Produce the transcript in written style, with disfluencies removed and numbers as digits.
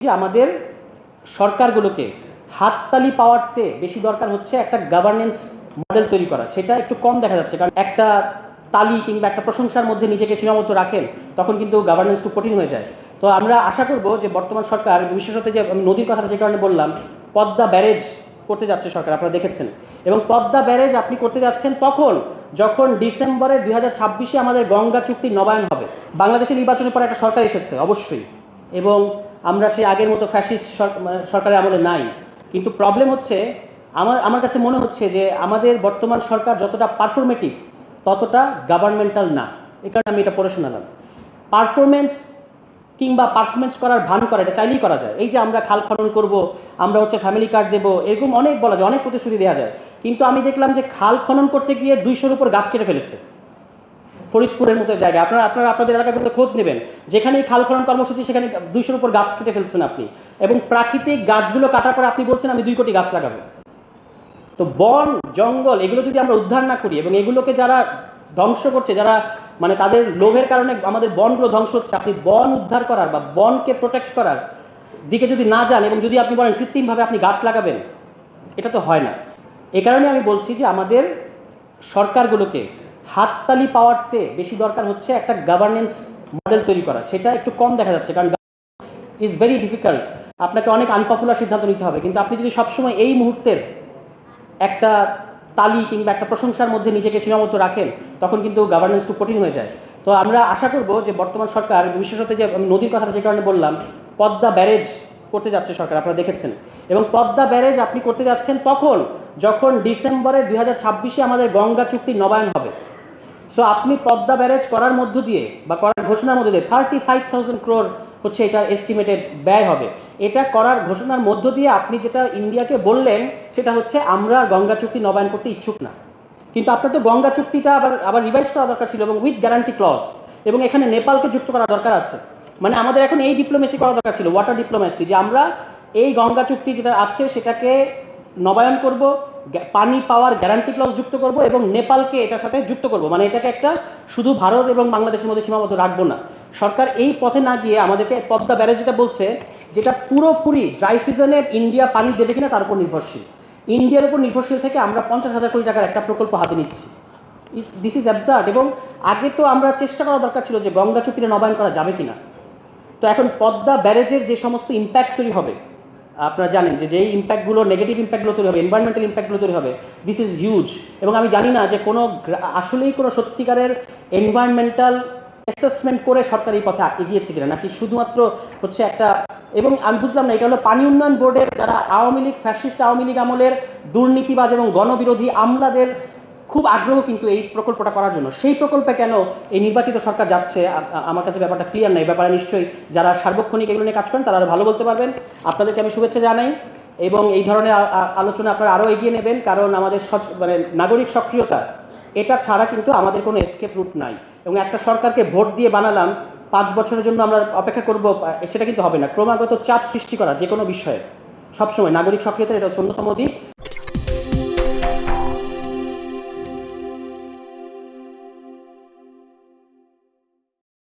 যে আমাদের সরকারগুলোকে হাততালি পাওয়ার চেয়ে বেশি দরকার হচ্ছে একটা গভর্নেন্স মডেল তৈরি করা। সেটা একটু কম দেখা যাচ্ছে, কারণ একটা তালি কিংবা একটা প্রশংসার মধ্যে নিজেকে সীমাবদ্ধ রাখেন তখন কিন্তু গভর্নেন্স খুব কঠিন হয়ে যায়। তো আমরা আশা করব যে বর্তমান সরকার, বিশেষত যে আমি নদীর কথাটা যে কারণে বললাম, পদ্মা ব্যারেজ করতে যাচ্ছে সরকার, আপনারা দেখেছেন। এবং পদ্মা ব্যারেজ আপনি করতে যাচ্ছেন তখন যখন ডিসেম্বরের 2026-এ আমাদের গঙ্গা চুক্তি নবায়ন হবে। বাংলাদেশের নির্বাচনের পর একটা সরকার এসেছে অবশ্যই, এবং আমরা সেই আগের মতো ফ্যাসিস্ট সরকারের আমলে নাই। কিন্তু প্রবলেম হচ্ছে আমার কাছে মনে হচ্ছে যে আমাদের বর্তমান সরকার যতটা পারফরমেটিভ ততটা গভর্নমেন্টাল না। এই কারণে আমি এটা পড়ে শোনালাম। পারফরমেন্স করার ভান করা, এটা চাইলেই করা যায়। এই যে আমরা খাল খনন করব, আমরা ফ্যামিলি কার্ড দেবো, এরকম অনেক বলা যায়, অনেক প্রতিশ্রুতি দেওয়া যায়। কিন্তু আমি দেখলাম যে খাল খনন করতে গিয়ে 200-র উপর গাছ কেটে ফেলেছে ফরিদপুরের মতো জায়গায়। আপনাদের এলাকাগুলোতে খোঁজ নেবেন, যেখানেই খাল খনন কর্মসূচি সেখানে 200-র উপর গাছ কেটে ফেলছেন আপনি। এবং প্রাকৃতিক গাছগুলো কাটার পরে আপনি বলছেন আমি 2 কোটি গাছ লাগাবো। তো বন জঙ্গল এগুলো যদি আমরা উদ্ধার না করি, এবং এগুলোকে যারা ধ্বংস করছে, যারা মানে তাদের লোভের কারণে আমাদের বনগুলো ধ্বংস হচ্ছে, আপনি বন উদ্ধার করার বা বনকে প্রোটেক্ট করার দিকে যদি না যান, এবং যদি আপনি বলেন কৃত্রিমভাবে আপনি গাছ লাগাবেন, এটা তো হয় না। এ কারণে আমি বলছি যে আমাদের সরকারগুলোকে হাততালি পাওয়ার চেয়ে বেশি দরকার হচ্ছে একটা গভর্নেন্স মডেল তৈরি করা। সেটা একটু কম দেখা যাচ্ছে, কারণ ইজ ভেরি ডিফিকাল্ট। আপনাকে অনেক আনপপুলার সিদ্ধান্ত নিতে হবে, কিন্তু আপনি যদি সবসময় এই মুহূর্তের একটা তালি কিংবা একটা প্রশংসার মধ্যে নিজেকে সীমাবদ্ধ রাখেন তখন কিন্তু গভর্নেন্স খুব কঠিন হয়ে যায়। তো আমরা আশা করব যে বর্তমান সরকার, বিশেষত যে আমি নদীর কথাটা যে কারণে বললাম, পদ্মা ব্যারেজ করতে যাচ্ছে সরকার, আপনারা দেখেছেন। এবং পদ্মা ব্যারেজ আপনি করতে যাচ্ছেন তখন যখন ডিসেম্বরের 2026-এ আমাদের গঙ্গা চুক্তি নবায়ন হবে। সো আপনি পদ্মা ব্যারেজ করার মধ্য দিয়ে বা করার ঘোষণার মধ্য দিয়ে 35,000 crore হচ্ছে এটার এস্টিমেটেড ব্যয় হবে। এটা করার ঘোষণার মধ্য দিয়ে আপনি যেটা ইন্ডিয়াকে বললেন সেটা হচ্ছে আমরা গঙ্গা চুক্তি নবায়ন করতে ইচ্ছুক না। কিন্তু আপনার তো গঙ্গা চুক্তিটা আবার রিভাইজ করা দরকার ছিল, এবং উইথ গ্যারান্টি ক্লজ, এবং এখানে নেপালকে যুক্ত করা দরকার আছে। মানে আমাদের এখন এই ডিপ্লোমেসি করা দরকার ছিল, ওয়াটার ডিপ্লোমেসি, যে আমরা এই গঙ্গা চুক্তি যেটা আছে সেটাকে নবায়ন করব, পানি পাওয়ার গ্যারান্টি ক্লজ যুক্ত করব, এবং নেপালকে এটার সাথে যুক্ত করব। মানে এটাকে একটা শুধু ভারত এবং বাংলাদেশের মধ্যে সীমাবদ্ধ রাখবো না। সরকার এই পথে না গিয়ে আমাদেরকে পদ্মা ব্যারেজ যেটা বলছে, যেটা পুরোপুরি ড্রাই সিজনে ইন্ডিয়া পানি দেবে কিনা তার উপর নির্ভরশীল, ইন্ডিয়ার উপর নির্ভরশীল থেকে আমরা 50,000 কোটি টাকার একটা প্রকল্প হাতে নিচ্ছি। This is absurd. এবং আগে তো আমরা চেষ্টা করা দরকার ছিল যে গঙ্গা চুক্তিটা নবায়ন করা যাবে কিনা। তো এখন পদ্মা ব্যারেজের যে সমস্ত ইম্প্যাক্ট তৈরি হবে, আপনারা জানেন যে যেই ইম্প্যাক্টগুলো, নেগেটিভ ইম্প্যাক্টগুলো তৈরি হবে, এনভায়রনমেন্টাল ইম্প্যাক্টগুলো তৈরি হবে, দিস ইজ হিউজ। এবং আমি জানি না যে আসলেই কোনো সত্যিকারের এনভায়রনমেন্টাল অ্যাসেসমেন্ট করে সরকার এই পথে এগিয়েছে কিনা, নাকি শুধুমাত্র হচ্ছে একটা। এবং আমি বুঝলাম না, এটা হলো পানি উন্নয়ন বোর্ডের যারা আওয়ামী লীগ, ফ্যাসিস্ট আওয়ামী লীগ আমলের দুর্নীতিবাজ এবং গণবিরোধী আমলাদের খুব আগ্রহ কিন্তু এই প্রকল্পটা করার জন্য। সেই প্রকল্পে কেন এই নির্বাচিত সরকার যাচ্ছে, আমার কাছে ব্যাপারটা ক্লিয়ার নাই। ব্যাপারে নিশ্চয়ই যারা সার্বক্ষণিক এগুলো নিয়ে কাজ করেন তারা আরও ভালো বলতে পারবেন। আপনাদেরকে আমি শুভেচ্ছা জানাই, এবং এই ধরনের আলোচনা আপনারা আরও এগিয়ে নেবেন, কারণ আমাদের মানে নাগরিক সক্রিয়তা এটা ছাড়া কিন্তু আমাদের কোনো এসকেপ রুট নাই। এবং একটা সরকারকে ভোট দিয়ে বানালাম, 5 বছরের জন্য আমরা অপেক্ষা করব, সেটা কিন্তু হবে না। ক্রমাগত চাপ সৃষ্টি করা যে কোনো বিষয়ে সবসময় নাগরিক সক্রিয়তা, এটা হচ্ছে অন্যতম দিক।